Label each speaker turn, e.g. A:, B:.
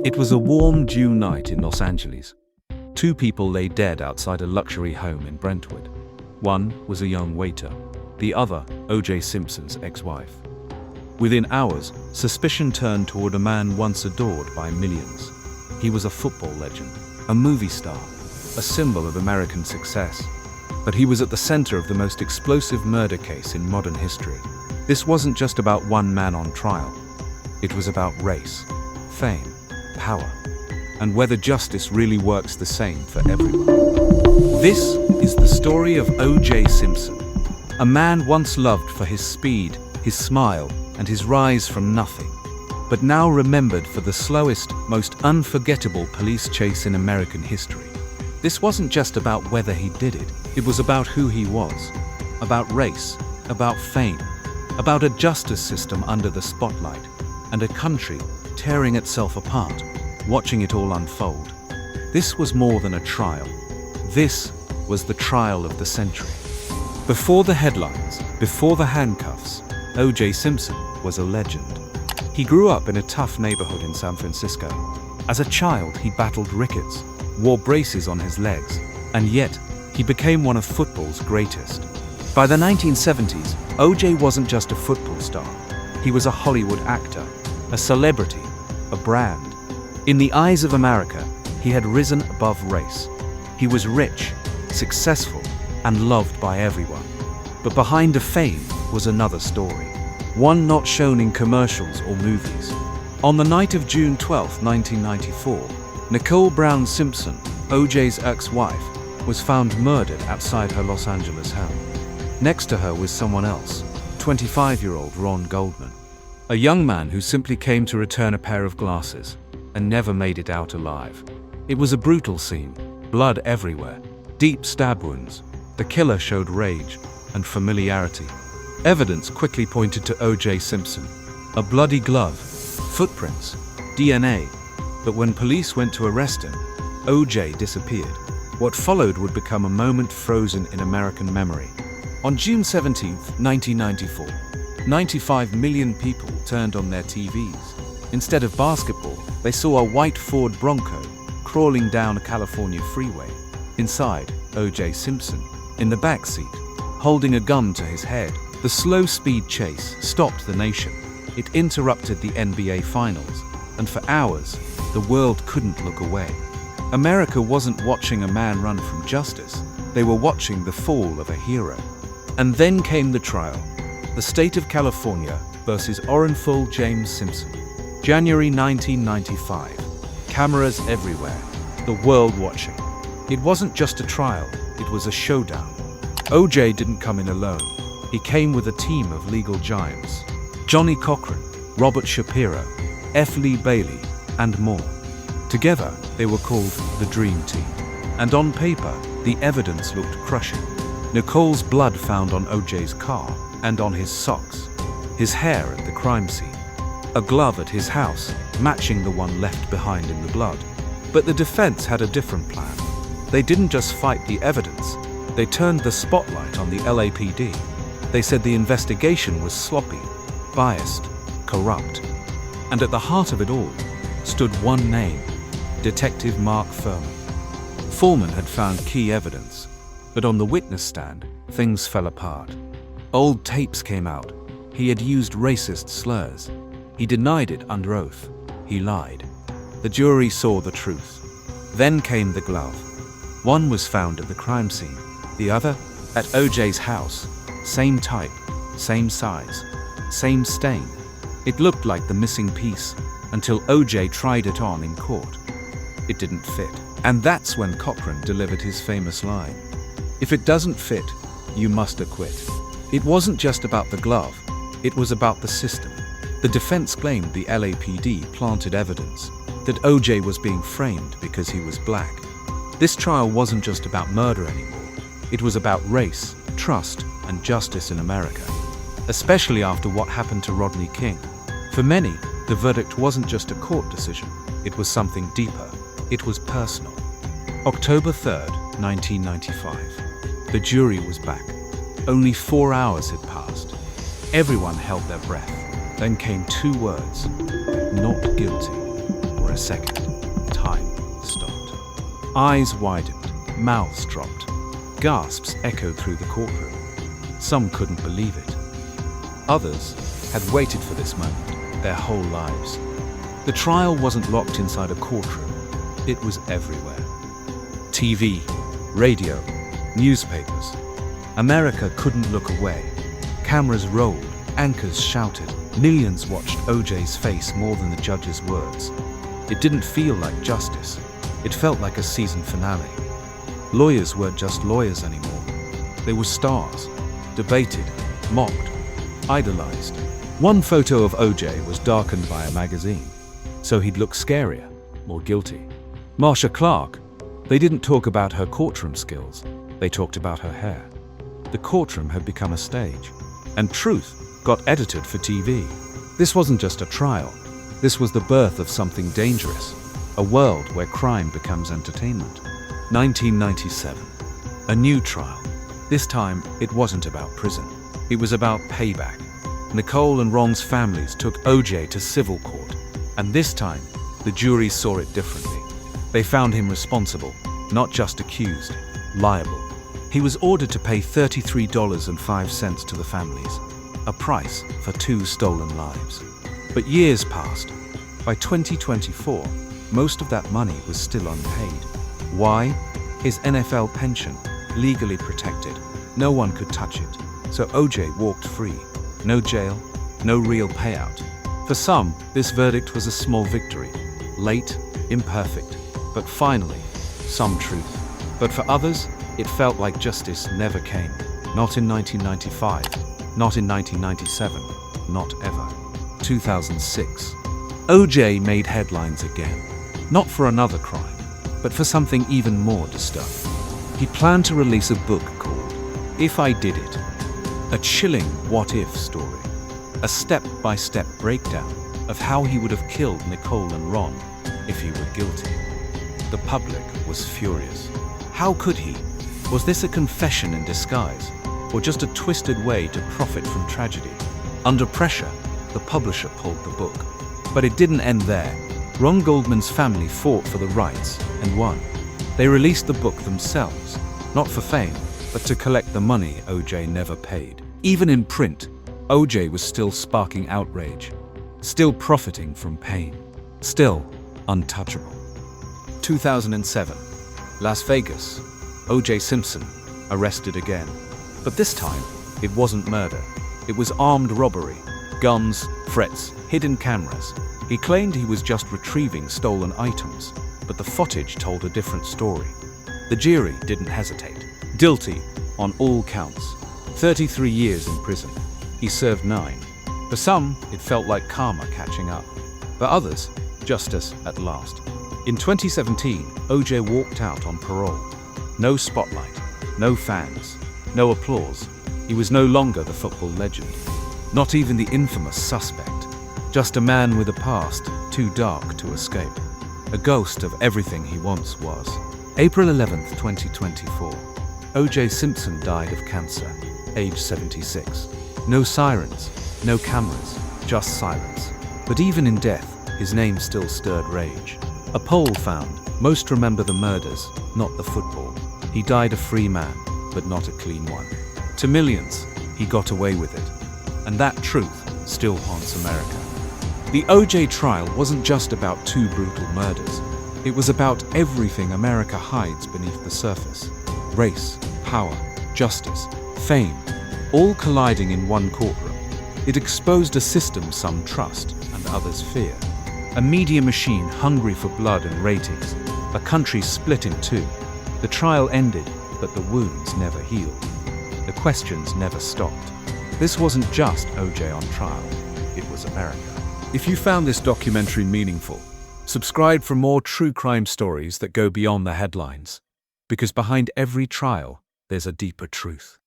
A: It was a warm June night in Los Angeles. Two people lay dead outside a luxury home in Brentwood. One was a young waiter, the other O.J. Simpson's ex-wife. Within hours, suspicion turned toward a man once adored by millions. He was a football legend, a movie star, a symbol of American success. But he was at the center of the most explosive murder case in modern history. This wasn't just about one man on trial. It was about race, fame, power, and whether justice really works the same for everyone. This is the story of O.J. Simpson, a man once loved for his speed, his smile, and his rise from nothing, but now remembered for the slowest, most unforgettable police chase in American history. This wasn't just about whether he did it. It was about who he was, about race, about fame, about a justice system under the spotlight, and a country tearing itself apart, watching it all unfold. This was more than a trial. This was the trial of the century. Before the headlines, before the handcuffs, O.J. Simpson was a legend. He grew up in a tough neighborhood in San Francisco. As a child, he battled rickets, wore braces on his legs, and yet he became one of football's greatest. By the 1970s, O.J. wasn't just a football star. He was a Hollywood actor, a celebrity, a brand. In the eyes of America, he had risen above race. He was rich, successful, and loved by everyone. But behind the fame was another story, one not shown in commercials or movies. On the night of June 12, 1994, Nicole Brown Simpson, O.J.'s ex-wife, was found murdered outside her Los Angeles home. Next to her was someone else, 25-year-old Ron Goldman, a young man who simply came to return a pair of glasses and never made it out alive. It was a brutal scene, blood everywhere, deep stab wounds. The killer showed rage and familiarity. Evidence quickly pointed to O.J. Simpson, a bloody glove, footprints, DNA. But when police went to arrest him, O.J. disappeared. What followed would become a moment frozen in American memory. On June 17, 1994, 95 million people turned on their TVs. Instead of basketball, they saw a white Ford Bronco crawling down a California freeway. Inside, O.J. Simpson, in the back seat, holding a gun to his head. The slow-speed chase stopped the nation. It interrupted the NBA Finals, and for hours, the world couldn't look away. America wasn't watching a man run from justice. They were watching the fall of a hero. And then came the trial. The state of California versus Orenthal James Simpson. January 1995. Cameras everywhere. The world watching. It wasn't just a trial, it was a showdown. O.J. didn't come in alone. He came with a team of legal giants. Johnny Cochran, Robert Shapiro, F. Lee Bailey, and more. Together, they were called the Dream Team. And on paper, the evidence looked crushing. Nicole's blood found on O.J.'s car and on his socks. His hair at the crime scene. A glove at his house, matching the one left behind in the blood. But the defense had a different plan. They didn't just fight the evidence. They turned the spotlight on the LAPD. They said the investigation was sloppy, biased, corrupt. And at the heart of it all stood one name, Detective Mark Fuhrman. Fuhrman had found key evidence, but on the witness stand, things fell apart. Old tapes came out. He had used racist slurs. He denied it under oath. He lied. The jury saw the truth. Then came the glove. One was found at the crime scene, the other at O.J.'s house. Same type, same size, same stain. It looked like the missing piece until O.J. tried it on in court. It didn't fit. And that's when Cochran delivered his famous line. If it doesn't fit, you must acquit. It wasn't just about the glove, it was about the system. The defense claimed the LAPD planted evidence that O.J. was being framed because he was black. This trial wasn't just about murder anymore. It was about race, trust, and justice in America, especially after what happened to Rodney King. For many, the verdict wasn't just a court decision. It was something deeper. It was personal. October 3rd, 1995. The jury was back. Only 4 hours had passed. Everyone held their breath. Then came two words: not guilty, or a second. Time stopped. Eyes widened, mouths dropped. Gasps echoed through the courtroom. Some couldn't believe it. Others had waited for this moment their whole lives. The trial wasn't locked inside a courtroom. It was everywhere. TV, radio, newspapers. America couldn't look away. Cameras rolled, anchors shouted. Millions watched OJ's face more than the judge's words. It didn't feel like justice. It felt like a season finale. Lawyers weren't just lawyers anymore. They were stars, debated, mocked, idolized. One photo of OJ was darkened by a magazine, so he'd look scarier, more guilty. Marcia Clark, they didn't talk about her courtroom skills. They talked about her hair. The courtroom had become a stage, and truth got edited for TV. This wasn't just a trial. This was the birth of something dangerous, a world where crime becomes entertainment. 1997. A new trial. This time, it wasn't about prison. It was about payback. Nicole and Ron's families took OJ to civil court, and this time, the jury saw it differently. They found him responsible, not just accused, liable. He was ordered to pay $33.05 to the families, a price for 2 stolen lives. But years passed. By 2024, most of that money was still unpaid. Why? His NFL pension, legally protected. No one could touch it. So OJ walked free. No jail, no real payout. For some, this verdict was a small victory. Late, imperfect, but finally, some truth. But for others, it felt like justice never came. Not in 1995, not in 1997, not ever. 2006. OJ made headlines again. Not for another crime, but for something even more disturbing. He planned to release a book called If I Did It, a chilling what-if story, a step-by-step breakdown of how he would have killed Nicole and Ron if he were guilty. The public was furious. How could he? Was this a confession in disguise, or just a twisted way to profit from tragedy? Under pressure, the publisher pulled the book. But it didn't end there. Ron Goldman's family fought for the rights and won. They released the book themselves, not for fame, but to collect the money OJ never paid. Even in print, OJ was still sparking outrage, still profiting from pain, still untouchable. 2007, Las Vegas. OJ Simpson, arrested again. But this time, it wasn't murder. It was armed robbery, guns, threats, hidden cameras. He claimed he was just retrieving stolen items, but the footage told a different story. The jury didn't hesitate. Guilty on all counts. 33 years in prison. He served 9. For some, it felt like karma catching up. For others, justice at last. In 2017, OJ walked out on parole. No spotlight, no fans, no applause. He was no longer the football legend. Not even the infamous suspect. Just a man with a past too dark to escape. A ghost of everything he once was. April 11th, 2024. OJ Simpson died of cancer, age 76. No sirens, no cameras, just silence. But even in death, his name still stirred rage. A poll found most remember the murders, not the football. He died a free man, but not a clean one. To millions, he got away with it. And that truth still haunts America. The OJ trial wasn't just about 2 brutal murders. It was about everything America hides beneath the surface. Race, power, justice, fame, all colliding in one courtroom. It exposed a system some trust and others fear. A media machine hungry for blood and ratings. A country split in 2. The trial ended, but the wounds never healed. The questions never stopped. This wasn't just OJ on trial. It was America. If you found this documentary meaningful, subscribe for more true crime stories that go beyond the headlines. Because behind every trial, there's a deeper truth.